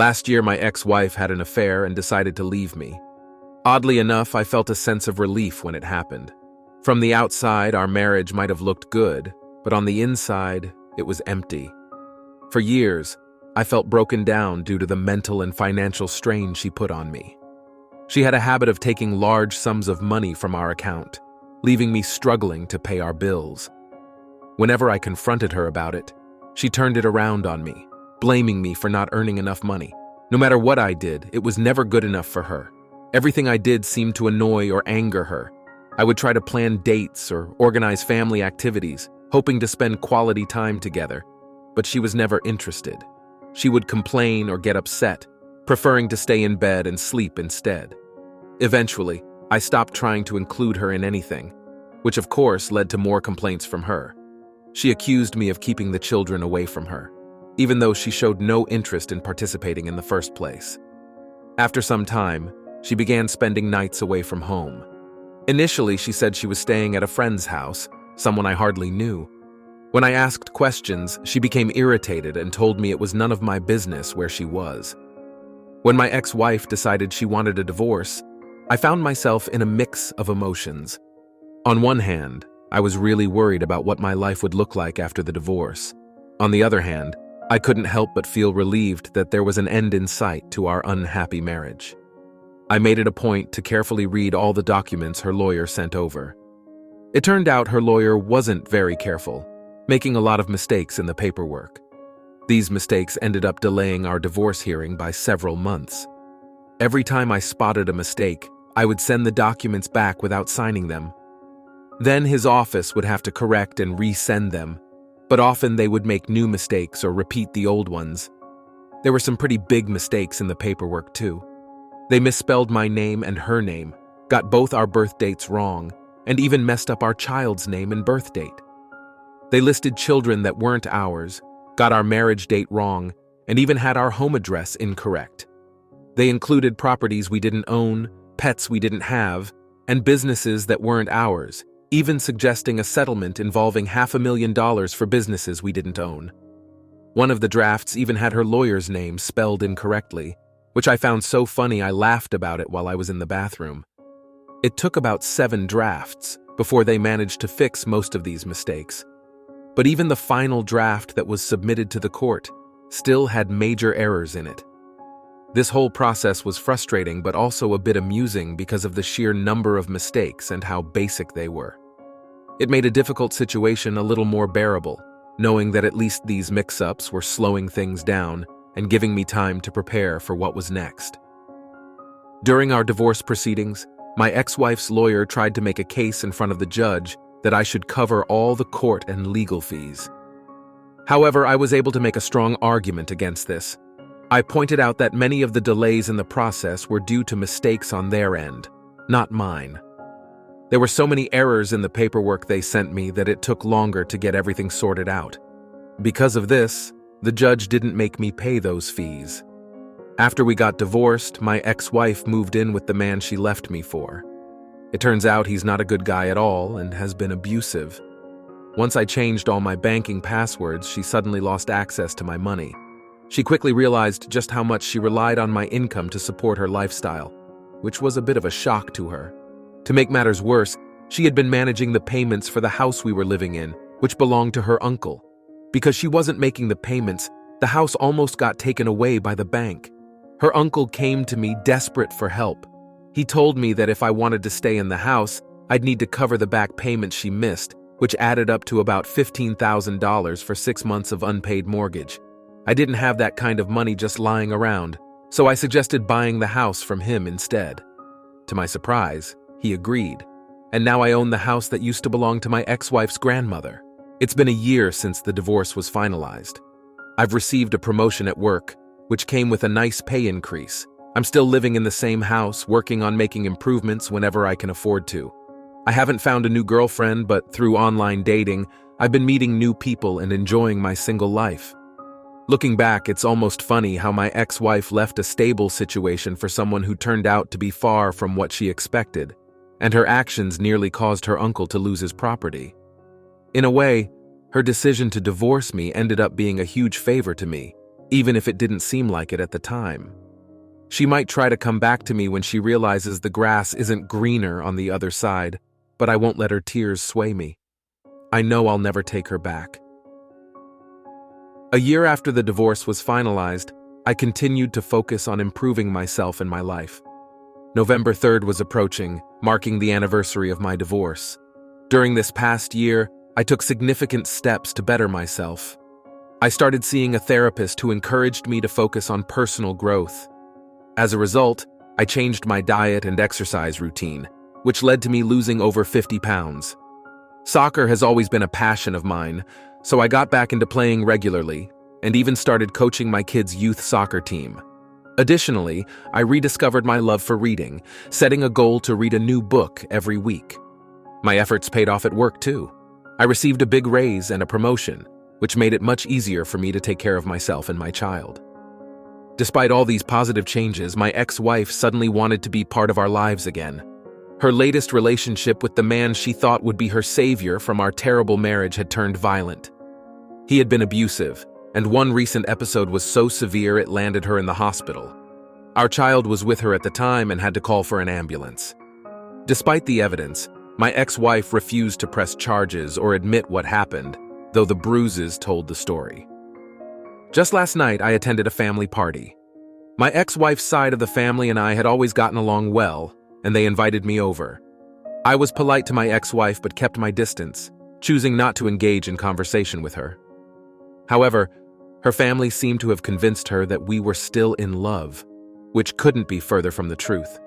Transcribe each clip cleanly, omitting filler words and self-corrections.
Last year, my ex-wife had an affair and decided to leave me. Oddly enough, I felt a sense of relief when it happened. From the outside, our marriage might have looked good, but on the inside, it was empty. For years, I felt broken down due to the mental and financial strain she put on me. She had a habit of taking large sums of money from our account, leaving me struggling to pay our bills. Whenever I confronted her about it, she turned it around on me, blaming me for not earning enough money. No matter what I did, it was never good enough for her. Everything I did seemed to annoy or anger her. I would try to plan dates or organize family activities, hoping to spend quality time together, but she was never interested. She would complain or get upset, preferring to stay in bed and sleep instead. Eventually, I stopped trying to include her in anything, which of course led to more complaints from her. She accused me of keeping the children away from her, even though she showed no interest in participating in the first place. After some time, she began spending nights away from home. Initially, she said she was staying at a friend's house, someone I hardly knew. When I asked questions, she became irritated and told me it was none of my business where she was. When my ex-wife decided she wanted a divorce, I found myself in a mix of emotions. On one hand, I was really worried about what my life would look like after the divorce. On the other hand, I couldn't help but feel relieved that there was an end in sight to our unhappy marriage. I made it a point to carefully read all the documents her lawyer sent over. It turned out her lawyer wasn't very careful, making a lot of mistakes in the paperwork. These mistakes ended up delaying our divorce hearing by several months. Every time I spotted a mistake, I would send the documents back without signing them. Then his office would have to correct and resend them, but often they would make new mistakes or repeat the old ones. There were some pretty big mistakes in the paperwork too. They misspelled my name and her name, got both our birth dates wrong, and even messed up our child's name and birth date. They listed children that weren't ours, got our marriage date wrong, and even had our home address incorrect. They included properties we didn't own, pets we didn't have, and businesses that weren't ours, even suggesting a settlement involving $500,000 for businesses we didn't own. One of the drafts even had her lawyer's name spelled incorrectly, which I found so funny I laughed about it while I was in the bathroom. It took about 7 drafts before they managed to fix most of these mistakes. But even the final draft that was submitted to the court still had major errors in it. This whole process was frustrating but also a bit amusing because of the sheer number of mistakes and how basic they were. It made a difficult situation a little more bearable, knowing that at least these mix-ups were slowing things down and giving me time to prepare for what was next. During our divorce proceedings, my ex-wife's lawyer tried to make a case in front of the judge that I should cover all the court and legal fees. However, I was able to make a strong argument against this. I pointed out that many of the delays in the process were due to mistakes on their end, not mine. There were so many errors in the paperwork they sent me that it took longer to get everything sorted out. Because of this, the judge didn't make me pay those fees. After we got divorced, my ex-wife moved in with the man she left me for. It turns out he's not a good guy at all and has been abusive. Once I changed all my banking passwords, she suddenly lost access to my money. She quickly realized just how much she relied on my income to support her lifestyle, which was a bit of a shock to her. To make matters worse, she had been managing the payments for the house we were living in, which belonged to her uncle. Because she wasn't making the payments, the house almost got taken away by the bank. Her uncle came to me desperate for help. He told me that if I wanted to stay in the house, I'd need to cover the back payments she missed, which added up to about $15,000 for 6 months of unpaid mortgage. I didn't have that kind of money just lying around, so I suggested buying the house from him instead. To my surprise, he agreed, and now I own the house that used to belong to my ex-wife's grandmother. It's been a year since the divorce was finalized. I've received a promotion at work, which came with a nice pay increase. I'm still living in the same house, working on making improvements whenever I can afford to. I haven't found a new girlfriend, but through online dating, I've been meeting new people and enjoying my single life. Looking back, it's almost funny how my ex-wife left a stable situation for someone who turned out to be far from what she expected, and her actions nearly caused her uncle to lose his property. In a way, her decision to divorce me ended up being a huge favor to me, even if it didn't seem like it at the time. She might try to come back to me when she realizes the grass isn't greener on the other side, but I won't let her tears sway me. I know I'll never take her back. A year after the divorce was finalized, I continued to focus on improving myself and my life. November 3rd was approaching, marking the anniversary of my divorce. During this past year, I took significant steps to better myself. I started seeing a therapist who encouraged me to focus on personal growth. As a result, I changed my diet and exercise routine, which led to me losing over 50 pounds. Soccer has always been a passion of mine, so I got back into playing regularly and even started coaching my kids' youth soccer team. Additionally, I rediscovered my love for reading, setting a goal to read a new book every week. My efforts paid off at work too. I received a big raise and a promotion, which made it much easier for me to take care of myself and my child. Despite all these positive changes, my ex-wife suddenly wanted to be part of our lives again. Her latest relationship with the man she thought would be her savior from our terrible marriage had turned violent. He had been abusive, and one recent episode was so severe it landed her in the hospital. Our child was with her at the time and had to call for an ambulance. Despite the evidence, my ex-wife refused to press charges or admit what happened, though the bruises told the story. Just last night, I attended a family party. My ex-wife's side of the family and I had always gotten along well, and they invited me over. I was polite to my ex-wife but kept my distance, choosing not to engage in conversation with her. However, her family seemed to have convinced her that we were still in love, which couldn't be further from the truth.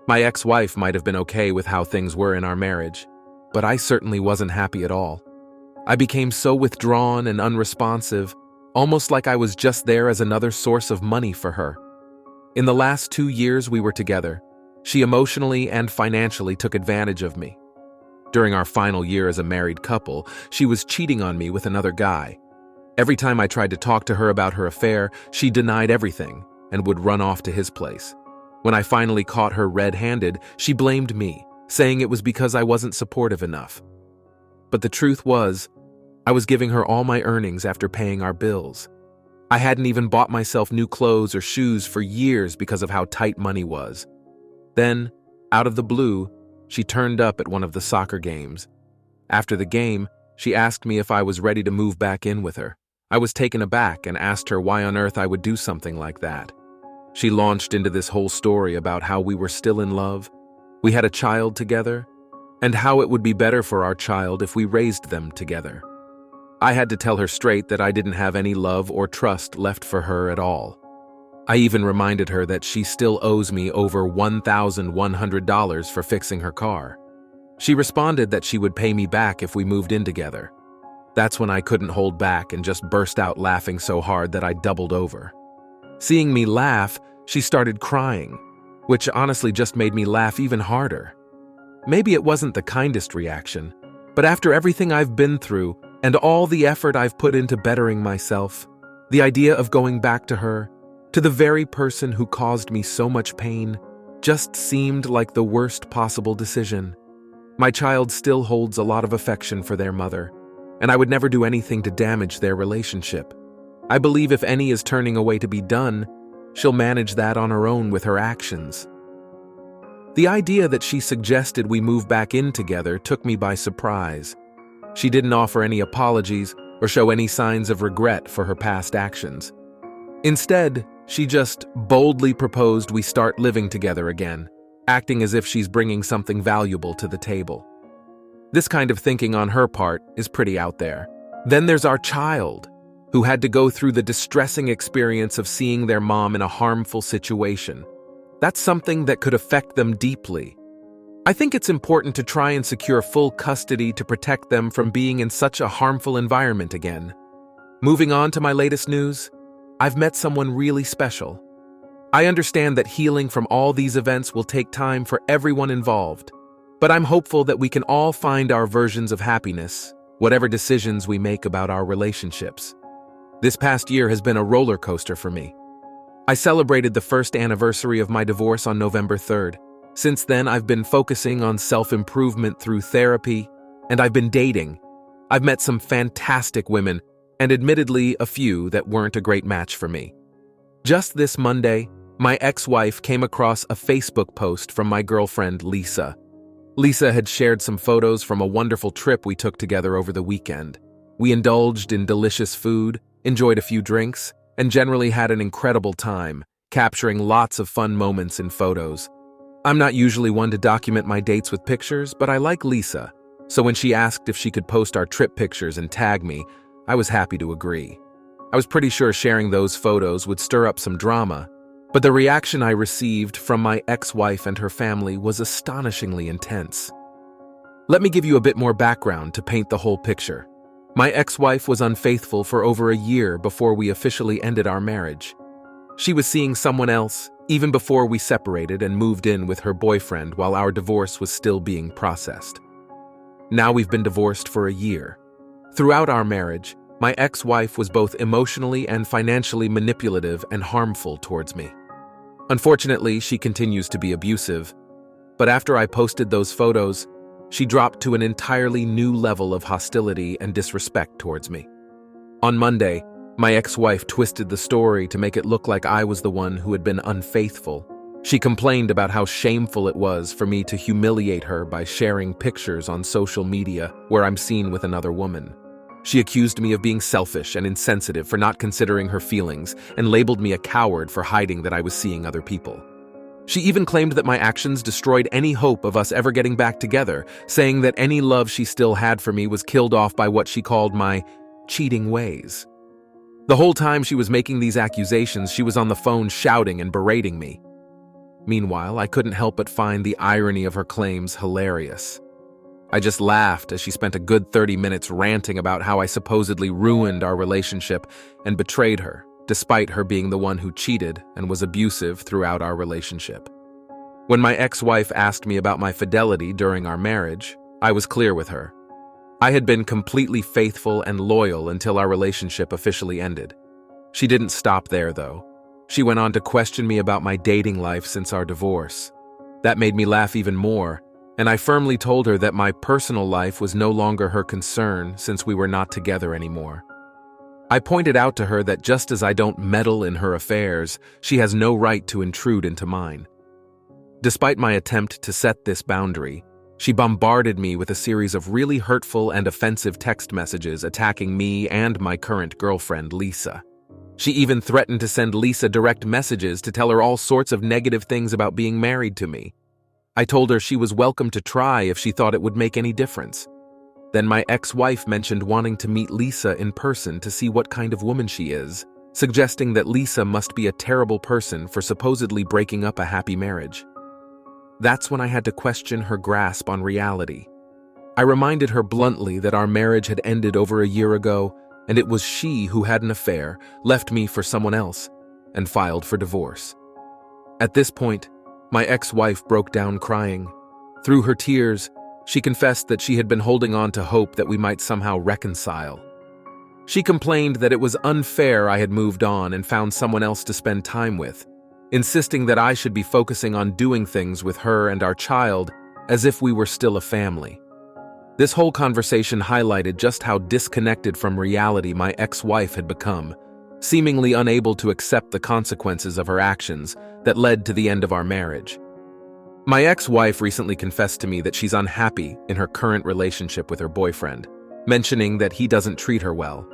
My ex-wife might have been okay with how things were in our marriage, but I certainly wasn't happy at all. I became so withdrawn and unresponsive, almost like I was just there as another source of money for her. In the last 2 years we were together, she emotionally and financially took advantage of me. During our final year as a married couple, she was cheating on me with another guy. Every time I tried to talk to her about her affair, she denied everything and would run off to his place. When I finally caught her red-handed, she blamed me, saying it was because I wasn't supportive enough. But the truth was, I was giving her all my earnings after paying our bills. I hadn't even bought myself new clothes or shoes for years because of how tight money was. Then, out of the blue, she turned up at one of the soccer games. After the game, she asked me if I was ready to move back in with her. I was taken aback and asked her why on earth I would do something like that. She launched into this whole story about how we were still in love, we had a child together, and how it would be better for our child if we raised them together. I had to tell her straight that I didn't have any love or trust left for her at all. I even reminded her that she still owes me over $1,100 for fixing her car. She responded that she would pay me back if we moved in together. That's when I couldn't hold back and just burst out laughing so hard that I doubled over. Seeing me laugh, she started crying, which honestly just made me laugh even harder. Maybe it wasn't the kindest reaction, but after everything I've been through and all the effort I've put into bettering myself, the idea of going back to her, to the very person who caused me so much pain, just seemed like the worst possible decision. My child still holds a lot of affection for their mother, and I would never do anything to damage their relationship. I believe if any is turning away to be done, she'll manage that on her own with her actions. The idea that she suggested we move back in together took me by surprise. She didn't offer any apologies or show any signs of regret for her past actions. Instead, she just boldly proposed we start living together again, acting as if she's bringing something valuable to the table. This kind of thinking on her part is pretty out there. Then there's our child, who had to go through the distressing experience of seeing their mom in a harmful situation. That's something that could affect them deeply. I think it's important to try and secure full custody to protect them from being in such a harmful environment again. Moving on to my latest news, I've met someone really special. I understand that healing from all these events will take time for everyone involved, but I'm hopeful that we can all find our versions of happiness, whatever decisions we make about our relationships. This past year has been a roller coaster for me. I celebrated the first anniversary of my divorce on November 3rd. Since then, I've been focusing on self-improvement through therapy, and I've been dating. I've met some fantastic women, and admittedly a few that weren't a great match for me. Just this Monday, my ex-wife came across a Facebook post from my girlfriend, Lisa. Lisa had shared some photos from a wonderful trip we took together over the weekend. We indulged in delicious food, enjoyed a few drinks, and generally had an incredible time, capturing lots of fun moments in photos. I'm not usually one to document my dates with pictures, but I like Lisa, so when she asked if she could post our trip pictures and tag me, I was happy to agree. I was pretty sure sharing those photos would stir up some drama, but the reaction I received from my ex-wife and her family was astonishingly intense. Let me give you a bit more background to paint the whole picture. My ex-wife was unfaithful for over a year before we officially ended our marriage. She was seeing someone else even before we separated and moved in with her boyfriend while our divorce was still being processed. Now we've been divorced for a year. Throughout our marriage, my ex-wife was both emotionally and financially manipulative and harmful towards me. Unfortunately, she continues to be abusive, but after I posted those photos, she dropped to an entirely new level of hostility and disrespect towards me. On Monday, my ex-wife twisted the story to make it look like I was the one who had been unfaithful. She complained about how shameful it was for me to humiliate her by sharing pictures on social media where I'm seen with another woman. She accused me of being selfish and insensitive for not considering her feelings and labeled me a coward for hiding that I was seeing other people. She even claimed that my actions destroyed any hope of us ever getting back together, saying that any love she still had for me was killed off by what she called my cheating ways. The whole time she was making these accusations, she was on the phone shouting and berating me. Meanwhile, I couldn't help but find the irony of her claims hilarious. I just laughed as she spent a good 30 minutes ranting about how I supposedly ruined our relationship and betrayed her, despite her being the one who cheated and was abusive throughout our relationship. When my ex-wife asked me about my fidelity during our marriage, I was clear with her. I had been completely faithful and loyal until our relationship officially ended. She didn't stop there, though. She went on to question me about my dating life since our divorce. That made me laugh even more, and I firmly told her that my personal life was no longer her concern since we were not together anymore. I pointed out to her that just as I don't meddle in her affairs, she has no right to intrude into mine. Despite my attempt to set this boundary, she bombarded me with a series of really hurtful and offensive text messages attacking me and my current girlfriend, Lisa. She even threatened to send Lisa direct messages to tell her all sorts of negative things about being married to me. I told her she was welcome to try if she thought it would make any difference. Then my ex-wife mentioned wanting to meet Lisa in person to see what kind of woman she is, suggesting that Lisa must be a terrible person for supposedly breaking up a happy marriage. That's when I had to question her grasp on reality. I reminded her bluntly that our marriage had ended over a year ago, and it was she who had an affair, left me for someone else, and filed for divorce. At this point, my ex-wife broke down crying. Through her tears, she confessed that she had been holding on to hope that we might somehow reconcile. She complained that it was unfair I had moved on and found someone else to spend time with, insisting that I should be focusing on doing things with her and our child as if we were still a family. This whole conversation highlighted just how disconnected from reality my ex-wife had become, seemingly unable to accept the consequences of her actions that led to the end of our marriage. My ex-wife recently confessed to me that she's unhappy in her current relationship with her boyfriend, mentioning that he doesn't treat her well.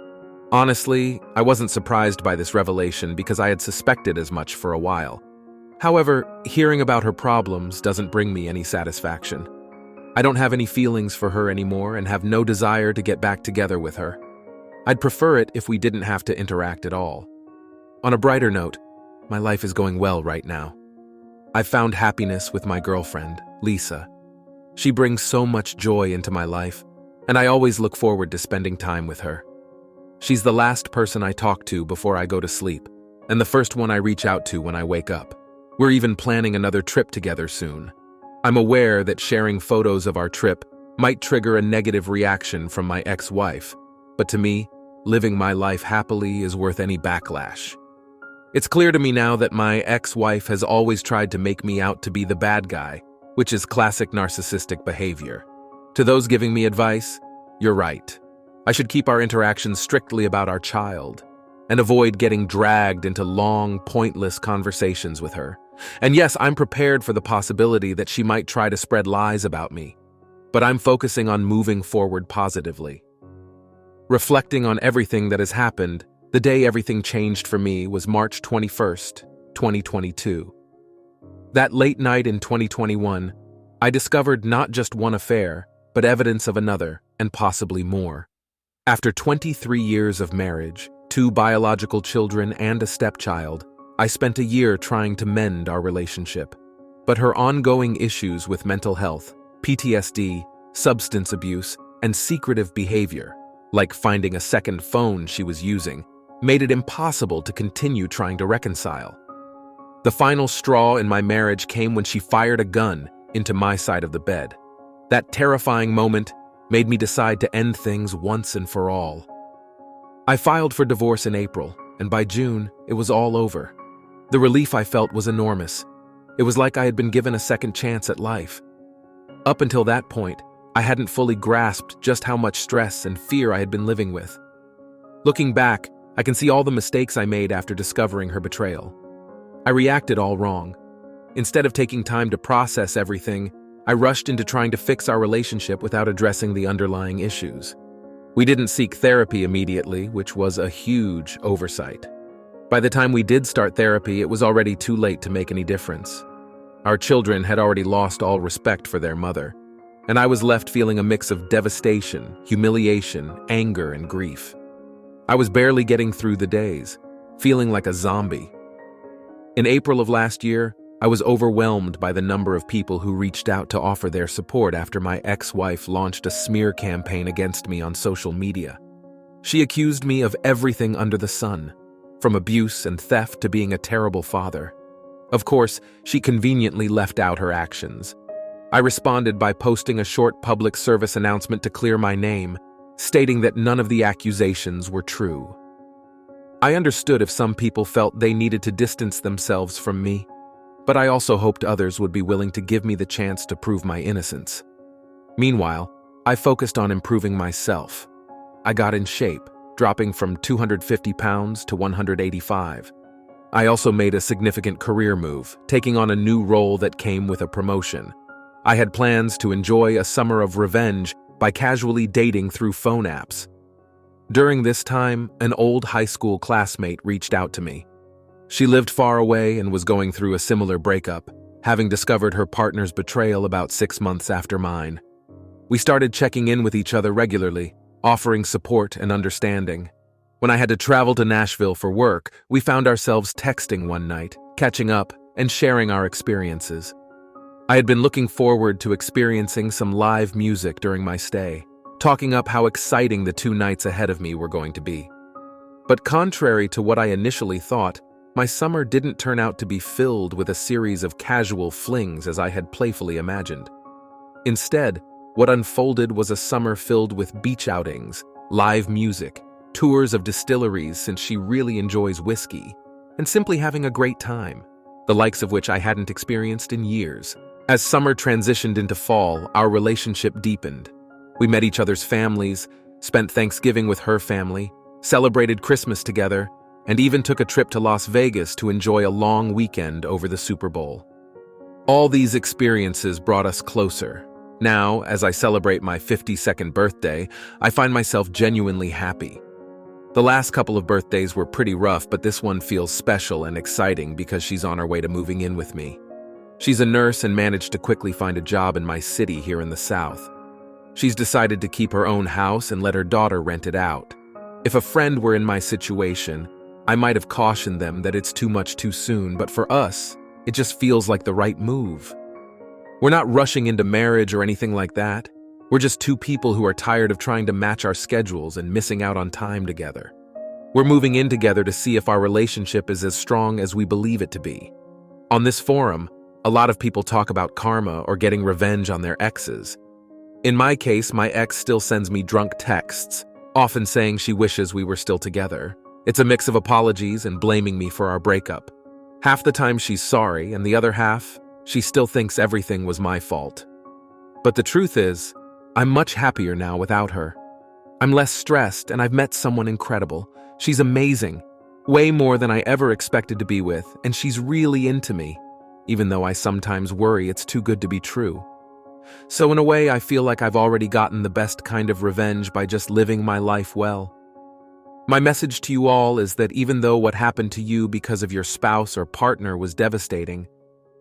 Honestly, I wasn't surprised by this revelation because I had suspected as much for a while. However, hearing about her problems doesn't bring me any satisfaction. I don't have any feelings for her anymore and have no desire to get back together with her. I'd prefer it if we didn't have to interact at all. On a brighter note, my life is going well right now. I've found happiness with my girlfriend, Lisa. She brings so much joy into my life, and I always look forward to spending time with her. She's the last person I talk to before I go to sleep, and the first one I reach out to when I wake up. We're even planning another trip together soon. I'm aware that sharing photos of our trip might trigger a negative reaction from my ex-wife, but to me, living my life happily is worth any backlash. It's clear to me now that my ex-wife has always tried to make me out to be the bad guy, which is classic narcissistic behavior. To those giving me advice, you're right. I should keep our interactions strictly about our child and avoid getting dragged into long, pointless conversations with her. And yes, I'm prepared for the possibility that she might try to spread lies about me, but I'm focusing on moving forward positively. Reflecting on everything that has happened, the day everything changed for me was March 21st, 2022. That late night in 2021, I discovered not just one affair, but evidence of another, and possibly more. After 23 years of marriage, 2 biological children and a stepchild, I spent a year trying to mend our relationship. But her ongoing issues with mental health, PTSD, substance abuse, and secretive behavior, like finding a second phone she was using, made it impossible to continue trying to reconcile. The final straw in my marriage came when she fired a gun into my side of the bed. That terrifying moment made me decide to end things once and for all. I filed for divorce in April, and by June, it was all over. The relief I felt was enormous. It was like I had been given a second chance at life. Up until that point, I hadn't fully grasped just how much stress and fear I had been living with. Looking back, I can see all the mistakes I made after discovering her betrayal. I reacted all wrong. Instead of taking time to process everything, I rushed into trying to fix our relationship without addressing the underlying issues. We didn't seek therapy immediately, which was a huge oversight. By the time we did start therapy, it was already too late to make any difference. Our children had already lost all respect for their mother, and I was left feeling a mix of devastation, humiliation, anger, and grief. I was barely getting through the days, feeling like a zombie. In April of last year, I was overwhelmed by the number of people who reached out to offer their support after my ex-wife launched a smear campaign against me on social media. She accused me of everything under the sun, from abuse and theft to being a terrible father. Of course, she conveniently left out her actions. I responded by posting a short public service announcement to clear my name, stating that none of the accusations were true. I understood if some people felt they needed to distance themselves from me, but I also hoped others would be willing to give me the chance to prove my innocence. Meanwhile, I focused on improving myself. I got in shape, dropping from 250 pounds to 185. I also made a significant career move, taking on a new role that came with a promotion. I had plans to enjoy a summer of revenge by casually dating through phone apps. During this time, an old high school classmate reached out to me. She lived far away and was going through a similar breakup, having discovered her partner's betrayal about 6 months after mine. We started checking in with each other regularly, offering support and understanding. When I had to travel to Nashville for work, we found ourselves texting one night, catching up, and sharing our experiences. I had been looking forward to experiencing some live music during my stay, talking up how exciting the 2 nights ahead of me were going to be. But contrary to what I initially thought, my summer didn't turn out to be filled with a series of casual flings as I had playfully imagined. Instead, what unfolded was a summer filled with beach outings, live music, tours of distilleries since she really enjoys whiskey, and simply having a great time, the likes of which I hadn't experienced in years. As summer transitioned into fall, our relationship deepened. We met each other's families, spent Thanksgiving with her family, celebrated Christmas together, and even took a trip to Las Vegas to enjoy a long weekend over the Super Bowl. All these experiences brought us closer. Now, as I celebrate my 52nd birthday, I find myself genuinely happy. The last couple of birthdays were pretty rough, but this one feels special and exciting because she's on her way to moving in with me. She's a nurse and managed to quickly find a job in my city here in the South. She's decided to keep her own house and let her daughter rent it out. If a friend were in my situation, I might have cautioned them that it's too much too soon, but for us, it just feels like the right move. We're not rushing into marriage or anything like that. We're just 2 people who are tired of trying to match our schedules and missing out on time together. We're moving in together to see if our relationship is as strong as we believe it to be. On this forum, a lot of people talk about karma or getting revenge on their exes. In my case, my ex still sends me drunk texts, often saying she wishes we were still together. It's a mix of apologies and blaming me for our breakup. Half the time she's sorry, and the other half, she still thinks everything was my fault. But the truth is, I'm much happier now without her. I'm less stressed and I've met someone incredible. She's amazing, way more than I ever expected to be with, and she's really into me, even though I sometimes worry it's too good to be true. So in a way, I feel like I've already gotten the best kind of revenge by just living my life well. My message to you all is that even though what happened to you because of your spouse or partner was devastating,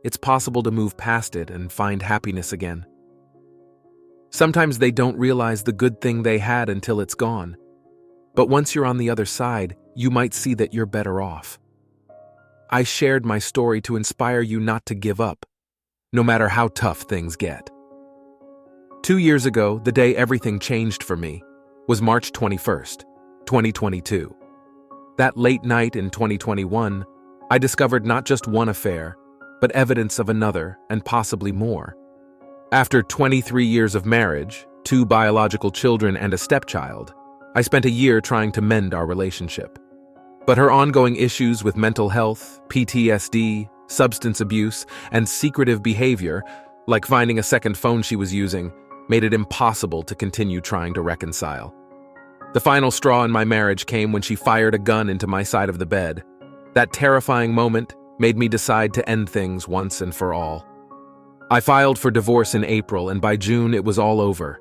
it's possible to move past it and find happiness again. Sometimes they don't realize the good thing they had until it's gone. But once you're on the other side, you might see that you're better off. I shared my story to inspire you not to give up, no matter how tough things get. 2 years ago, the day everything changed for me was March 21st, 2022. That late night in 2021, I discovered not just one affair, but evidence of another and possibly more. After 23 years of marriage, 2 biological children and a stepchild, I spent a year trying to mend our relationship. But her ongoing issues with mental health, PTSD, substance abuse, and secretive behavior, like finding a second phone she was using, made it impossible to continue trying to reconcile. The final straw in my marriage came when she fired a gun into my side of the bed. That terrifying moment made me decide to end things once and for all. I filed for divorce in April, and by June it was all over.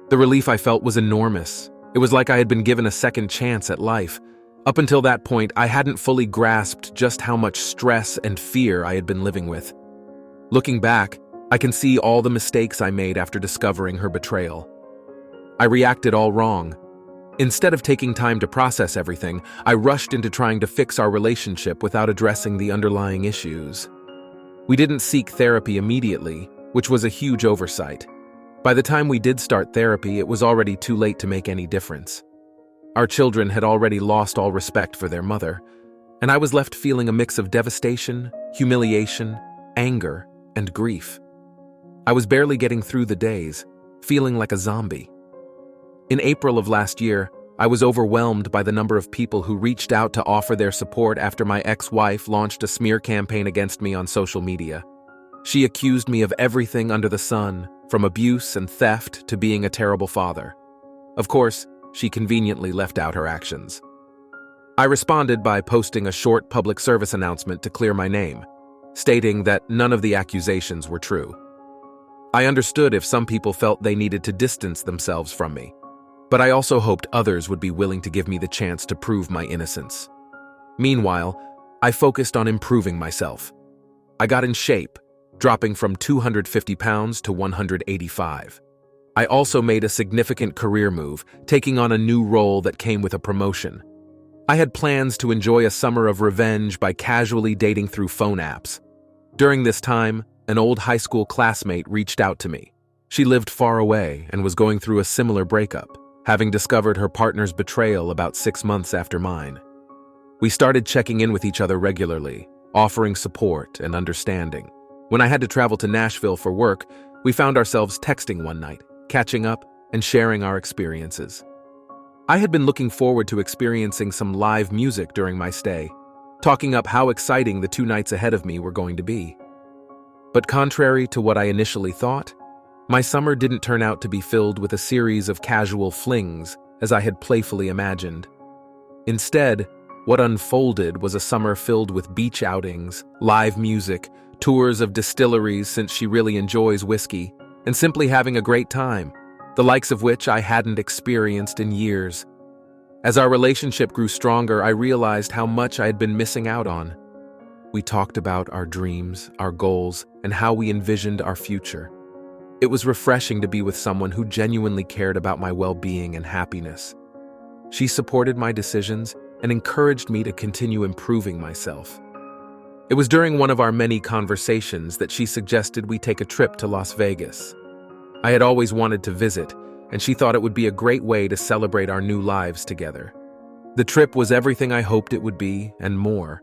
The relief I felt was enormous. It was like I had been given a second chance at life. Up until that point, I hadn't fully grasped just how much stress and fear I had been living with. Looking back, I can see all the mistakes I made after discovering her betrayal. I reacted all wrong. Instead of taking time to process everything, I rushed into trying to fix our relationship without addressing the underlying issues. We didn't seek therapy immediately, which was a huge oversight. By the time we did start therapy, it was already too late to make any difference. Our children had already lost all respect for their mother, and I was left feeling a mix of devastation, humiliation, anger, and grief. I was barely getting through the days, feeling like a zombie. In April of last year, I was overwhelmed by the number of people who reached out to offer their support after my ex-wife launched a smear campaign against me on social media. She accused me of everything under the sun, from abuse and theft to being a terrible father. Of course, she conveniently left out her actions. I responded by posting a short public service announcement to clear my name, stating that none of the accusations were true. I understood if some people felt they needed to distance themselves from me, but I also hoped others would be willing to give me the chance to prove my innocence. Meanwhile, I focused on improving myself. I got in shape, dropping from 250 pounds to 185. I also made a significant career move, taking on a new role that came with a promotion. I had plans to enjoy a summer of revenge by casually dating through phone apps. During this time, an old high school classmate reached out to me. She lived far away and was going through a similar breakup, having discovered her partner's betrayal about 6 months after mine. We started checking in with each other regularly, offering support and understanding. When I had to travel to Nashville for work, we found ourselves texting one night, catching up and sharing our experiences. I had been looking forward to experiencing some live music during my stay, talking up how exciting the 2 nights ahead of me were going to be. But contrary to what I initially thought, my summer didn't turn out to be filled with a series of casual flings as I had playfully imagined. Instead, what unfolded was a summer filled with beach outings, live music, tours of distilleries since she really enjoys whiskey, and simply having a great time, the likes of which I hadn't experienced in years. As our relationship grew stronger, I realized how much I had been missing out on. We talked about our dreams, our goals, and how we envisioned our future. It was refreshing to be with someone who genuinely cared about my well-being and happiness. She supported my decisions and encouraged me to continue improving myself. It was during one of our many conversations that she suggested we take a trip to Las Vegas. I had always wanted to visit, and she thought it would be a great way to celebrate our new lives together. The trip was everything I hoped it would be, and more.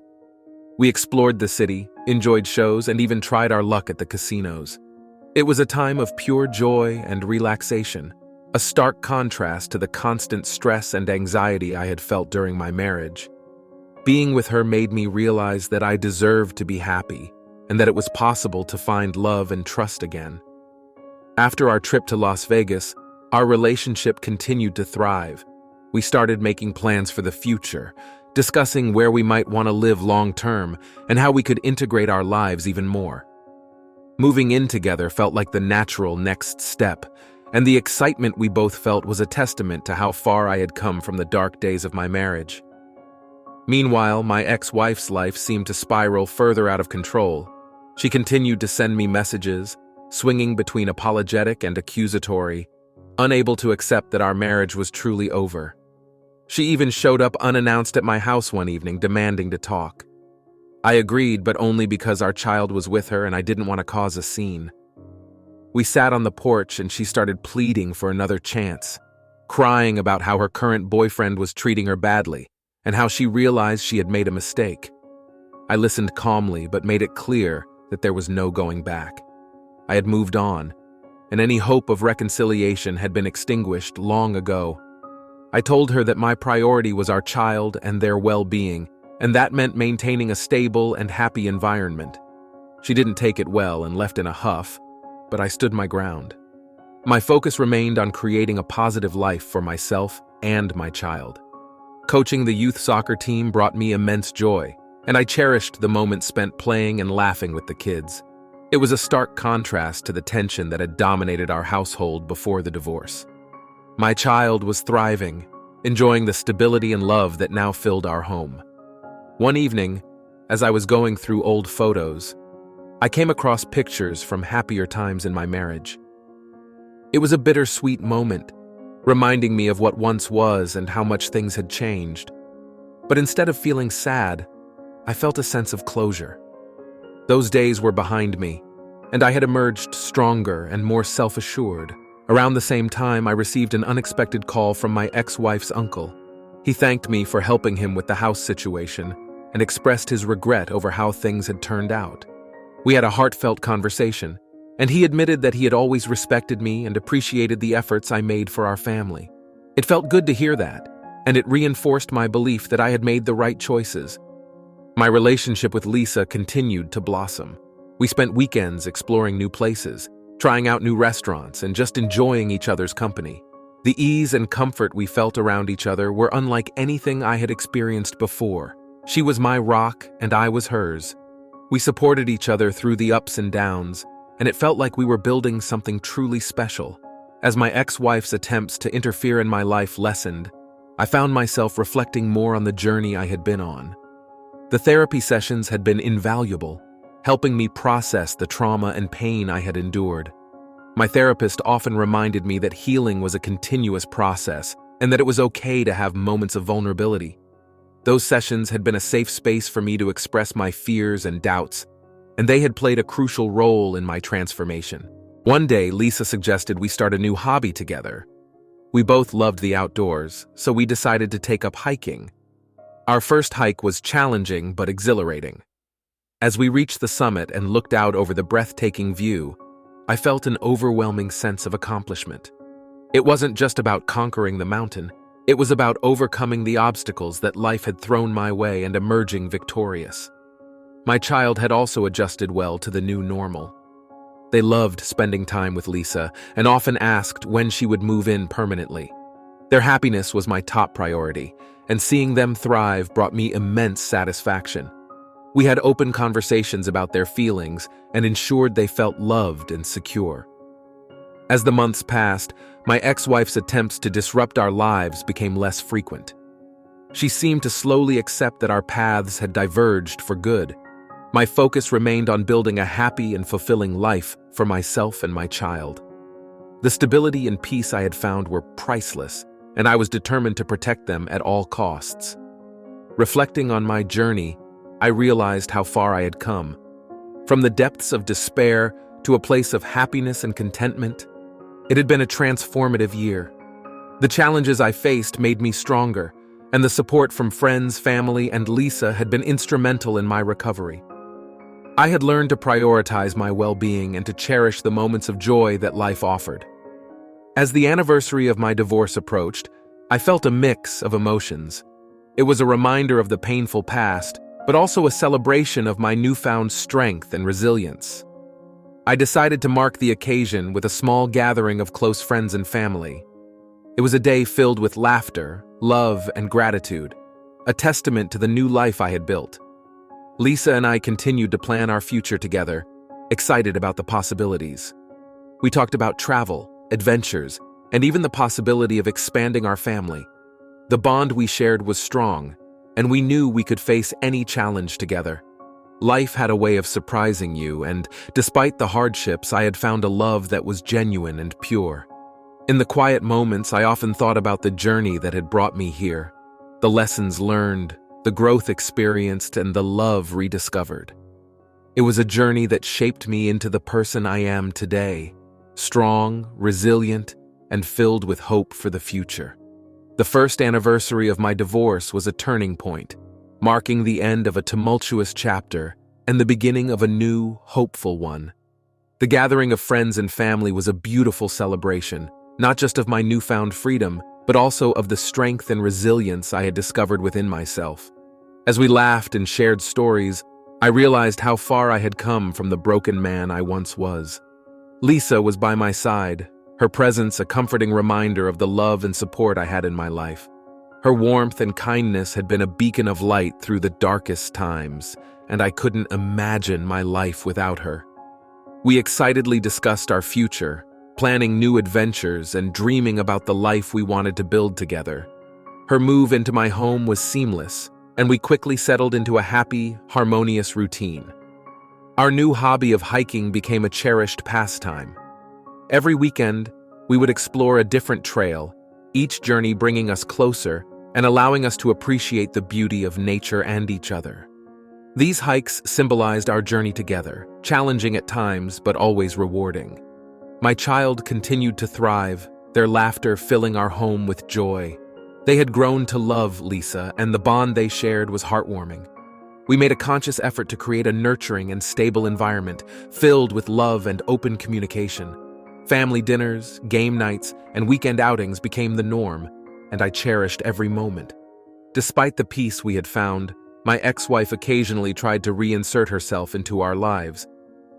We explored the city, enjoyed shows, and even tried our luck at the casinos. It was a time of pure joy and relaxation, a stark contrast to the constant stress and anxiety I had felt during my marriage. Being with her made me realize that I deserved to be happy, and that it was possible to find love and trust again. After our trip to Las Vegas, Our relationship continued to thrive. We started making plans for the future, discussing where we might want to live long-term and how we could integrate our lives even more. Moving in together felt like the natural next step, and the excitement we both felt was a testament to how far I had come from the dark days of my marriage. Meanwhile, my ex-wife's life seemed to spiral further out of control. She continued to send me messages, swinging between apologetic and accusatory, unable to accept that our marriage was truly over. She even showed up unannounced at my house one evening, demanding to talk. I agreed, but only because our child was with her and I didn't want to cause a scene. We sat on the porch and she started pleading for another chance, crying about how her current boyfriend was treating her badly and how she realized she had made a mistake. I listened calmly but made it clear that there was no going back. I had moved on, and any hope of reconciliation had been extinguished long ago. I told her that my priority was our child and their well-being, and that meant maintaining a stable and happy environment. She didn't take it well and left in a huff, but I stood my ground. My focus remained on creating a positive life for myself and my child. Coaching the youth soccer team brought me immense joy, and I cherished the moments spent playing and laughing with the kids. It was a stark contrast to the tension that had dominated our household before the divorce. My child was thriving, enjoying the stability and love that now filled our home. One evening, as I was going through old photos, I came across pictures from happier times in my marriage. It was a bittersweet moment, reminding me of what once was and how much things had changed. But instead of feeling sad, I felt a sense of closure. Those days were behind me, and I had emerged stronger and more self-assured. Around the same time, I received an unexpected call from my ex-wife's uncle. He thanked me for helping him with the house situation and expressed his regret over how things had turned out. We had a heartfelt conversation, and he admitted that he had always respected me and appreciated the efforts I made for our family. It felt good to hear that, and it reinforced my belief that I had made the right choices. My relationship with Lisa continued to blossom. We spent weekends exploring new places, trying out new restaurants, and just enjoying each other's company. The ease and comfort we felt around each other were unlike anything I had experienced before. She was my rock, and I was hers. We supported each other through the ups and downs, and it felt like we were building something truly special. As my ex-wife's attempts to interfere in my life lessened, I found myself reflecting more on the journey I had been on. The therapy sessions had been invaluable, helping me process the trauma and pain I had endured. My therapist often reminded me that healing was a continuous process and that it was okay to have moments of vulnerability. Those sessions had been a safe space for me to express my fears and doubts, and they had played a crucial role in my transformation. One day, Lisa suggested we start a new hobby together. We both loved the outdoors, so we decided to take up hiking. Our first hike was challenging but exhilarating. As we reached the summit and looked out over the breathtaking view, I felt an overwhelming sense of accomplishment. It wasn't just about conquering the mountain, it was about overcoming the obstacles that life had thrown my way and emerging victorious. My child had also adjusted well to the new normal. They loved spending time with Lisa and often asked when she would move in permanently. Their happiness was my top priority, and seeing them thrive brought me immense satisfaction. We had open conversations about their feelings and ensured they felt loved and secure. As the months passed, my ex-wife's attempts to disrupt our lives became less frequent. She seemed to slowly accept that our paths had diverged for good. My focus remained on building a happy and fulfilling life for myself and my child. The stability and peace I had found were priceless, and I was determined to protect them at all costs. Reflecting on my journey, I realized how far I had come. From the depths of despair to a place of happiness and contentment, it had been a transformative year. The challenges I faced made me stronger, and the support from friends, family, and Lisa had been instrumental in my recovery. I had learned to prioritize my well-being and to cherish the moments of joy that life offered. As the anniversary of my divorce approached, I felt a mix of emotions. It was a reminder of the painful past, but also a celebration of my newfound strength and resilience. I decided to mark the occasion with a small gathering of close friends and family. It was a day filled with laughter, love, and gratitude, a testament to the new life I had built. Lisa and I continued to plan our future together, excited about the possibilities. We talked about travel, adventures, and even the possibility of expanding our family. The bond we shared was strong, and we knew we could face any challenge together. Life had a way of surprising you, and despite the hardships, I had found a love that was genuine and pure. In the quiet moments, I often thought about the journey that had brought me here, the lessons learned, the growth experienced, and the love rediscovered. It was a journey that shaped me into the person I am today, strong, resilient, and filled with hope for the future. The first anniversary of my divorce was a turning point, marking the end of a tumultuous chapter and the beginning of a new, hopeful one. The gathering of friends and family was a beautiful celebration, not just of my newfound freedom, but also of the strength and resilience I had discovered within myself. As we laughed and shared stories, I realized how far I had come from the broken man I once was. Lisa was by my side, her presence a comforting reminder of the love and support I had in my life. Her warmth and kindness had been a beacon of light through the darkest times, and I couldn't imagine my life without her. We excitedly discussed our future, planning new adventures and dreaming about the life we wanted to build together. Her move into my home was seamless, and we quickly settled into a happy, harmonious routine. Our new hobby of hiking became a cherished pastime. Every weekend, we would explore a different trail, each journey bringing us closer and allowing us to appreciate the beauty of nature and each other. These hikes symbolized our journey together, challenging at times but always rewarding. My child continued to thrive, their laughter filling our home with joy. They had grown to love Lisa, and the bond they shared was heartwarming. We made a conscious effort to create a nurturing and stable environment filled with love and open communication. Family dinners, game nights, and weekend outings became the norm, and I cherished every moment. Despite the peace we had found, my ex-wife occasionally tried to reinsert herself into our lives.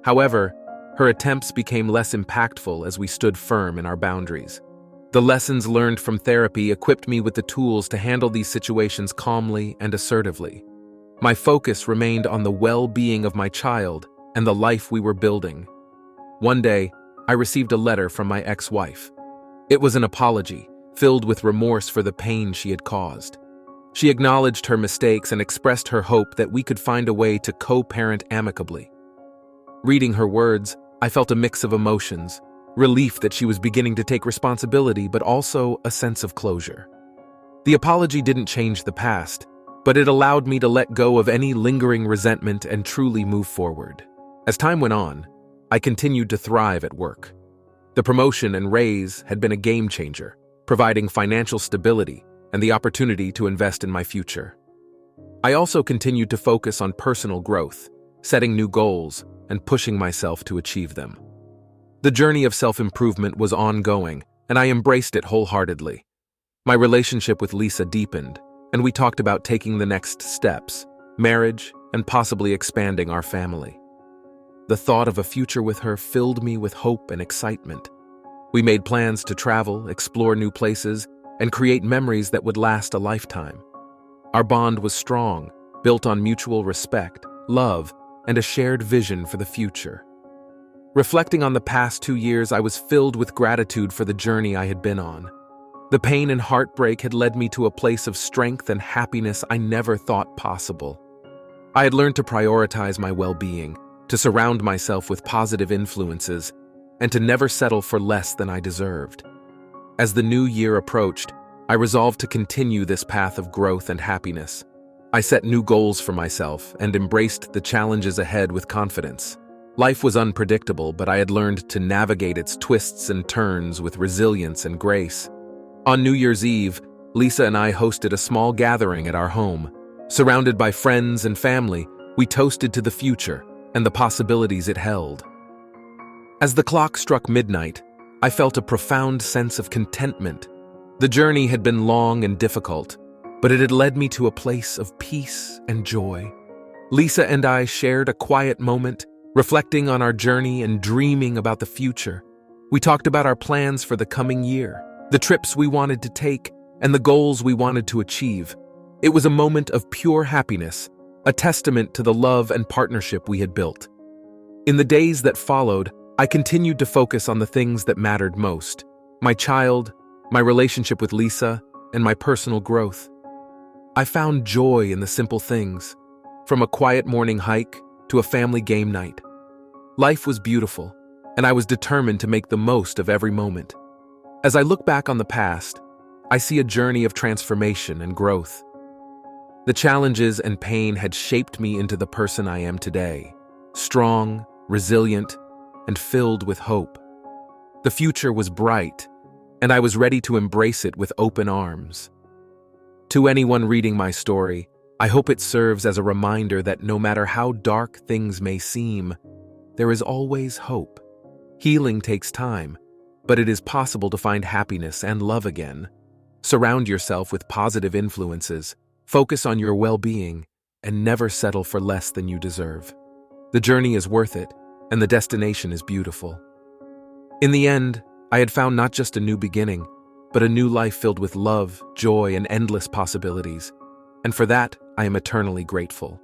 However, her attempts became less impactful as we stood firm in our boundaries. The lessons learned from therapy equipped me with the tools to handle these situations calmly and assertively. My focus remained on the well-being of my child and the life we were building. One day, I received a letter from my ex-wife. It was an apology, filled with remorse for the pain she had caused. She acknowledged her mistakes and expressed her hope that we could find a way to co-parent amicably. Reading her words, I felt a mix of emotions, relief that she was beginning to take responsibility, but also a sense of closure. The apology didn't change the past, but it allowed me to let go of any lingering resentment and truly move forward. As time went on, I continued to thrive at work. The promotion and raise had been a game changer, providing financial stability and the opportunity to invest in my future. I also continued to focus on personal growth, setting new goals, and pushing myself to achieve them. The journey of self-improvement was ongoing, and I embraced it wholeheartedly. My relationship with Lisa deepened, and we talked about taking the next steps, marriage, and possibly expanding our family. The thought of a future with her filled me with hope and excitement. We made plans to travel, explore new places, and create memories that would last a lifetime. Our bond was strong, built on mutual respect, love, and a shared vision for the future. Reflecting on the past 2 years, I was filled with gratitude for the journey I had been on. The pain and heartbreak had led me to a place of strength and happiness I never thought possible. I had learned to prioritize my well-being, to surround myself with positive influences, and to never settle for less than I deserved. As the new year approached, I resolved to continue this path of growth and happiness. I set new goals for myself and embraced the challenges ahead with confidence. Life was unpredictable, but I had learned to navigate its twists and turns with resilience and grace. On New Year's Eve, Lisa and I hosted a small gathering at our home. Surrounded by friends and family, we toasted to the future and the possibilities it held. As the clock struck midnight, I felt a profound sense of contentment. The journey had been long and difficult, but it had led me to a place of peace and joy. Lisa and I shared a quiet moment, reflecting on our journey and dreaming about the future. We talked about our plans for the coming year, the trips we wanted to take, and the goals we wanted to achieve. It was a moment of pure happiness, a testament to the love and partnership we had built. In the days that followed, I continued to focus on the things that mattered most: my child, my relationship with Lisa, and my personal growth. I found joy in the simple things, from a quiet morning hike to a family game night. Life was beautiful, and I was determined to make the most of every moment. As I look back on the past, I see a journey of transformation and growth. The challenges and pain had shaped me into the person I am today, strong, resilient, and filled with hope. The future was bright, and I was ready to embrace it with open arms. To anyone reading my story, I hope it serves as a reminder that no matter how dark things may seem, there is always hope. Healing takes time, but it is possible to find happiness and love again. Surround yourself with positive influences, focus on your well-being, and never settle for less than you deserve. The journey is worth it, and the destination is beautiful. In the end, I had found not just a new beginning, but a new life filled with love, joy, and endless possibilities. And for that, I am eternally grateful.